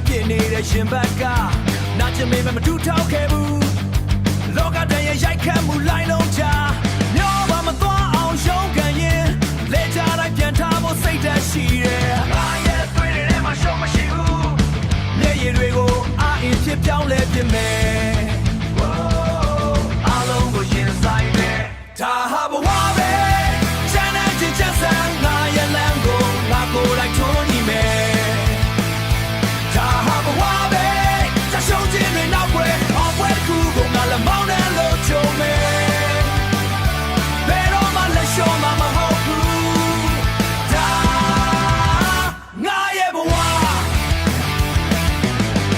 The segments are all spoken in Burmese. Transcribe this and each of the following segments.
ပြင်းနေတဲ့ရှင်ဘက်ကနာကျင်မေမတူထောက်ခဲ့ဘူးလောကတည်းရဲ့ရိုက်ခတ်မှုလိုင်းလုံးချမျောပါမသွားအောင်ရုန်းကန်ရင်လေချတိုင်းပြန်ထားဖို့စိတ်ဓာတ်ရှိတယ်ငါရဲ့သွေးတွေထဲမှာရှုံးမရှိဘူးမျက်ရည်တွေကိုအာအင်ဖြစ်ပြောင်းလဲပြင်မယ်အားလုံးကိုရင်ဆိုင်မယ်ဒါဟာဘဝပဲချမ်းသာခြင်းချက်ဆန်းငါရဲ့လမ်းကိုငါကိုယ်တိုင်ထွန်းနေမယ်ဒါဟာဘဝပဲจะရှုံးခြင်းတွေနောက်ွယ်အောင်ပွဲတစ်ခုကိုငါလည်းမောင်းတယ်လို့ချုံမယ်ဘယ်တော့မှလက်လျှော့မှာမဟုတ်ဘူးဒါငါရဲ့ဘဝ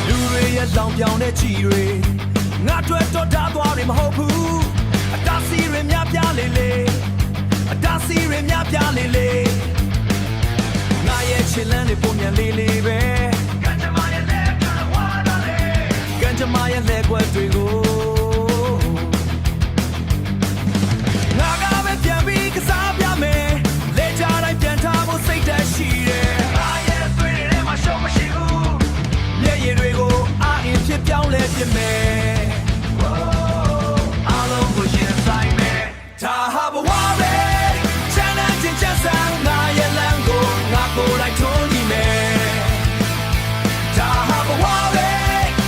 လူတွေရဲ့လောင်ပြောင်တဲ့ချီတွေငါတွေ့တော့တားသွားတွေမဟုတ်ဘူးအတားစီတွေများပြလေလေအတားစီတွေများပြလေလေငါရဲ့ချစ်လန်းတွေပုံမြန်လေးလေးပဲကန်ချမရဲ့လက်ကွယ်ဝါလာလေကန်ချမရဲ့လက်ကွယ်တွေကိုငါကပဲပြန်ပြီးကစားပြမယ်လေချတိုင်းပြန်ထားဖို့စိတ်ဓာတ်ရှိတယ်ငါရဲ့သွေးတွေထဲမှာရှုံးမရှိဘူးမျက်ရည်တွေကိုအာအင်ဖြစ်ပြောင်းလဲပြင်မယ်အားလုံးကိုရင်ဆိုင်မယ်ဒါဟာဘဝပဲချမ်းသာခြင်းချက်ဆန်းငါရဲ့လမ်းကိုငါကိုယ်တိုင်ထွန်းနေမယ်ဒါဟာဘဝပဲ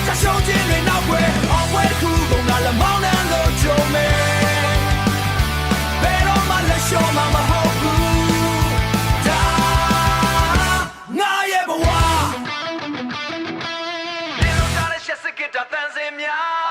จะရှုံးခြင်းတွေနောက်ွယ်အောင်ပွဲတစ်ခုကိုငါလည်းမောင်းတယ်လို့ချုံမယ်ဘယ်တော့မှလက်လျှော့မှာမဟုတ်ဘူးဒါငါရဲ့ဘဝနေလို့ကြားတဲ့ရှက်စကစ်တာတန်စင်များ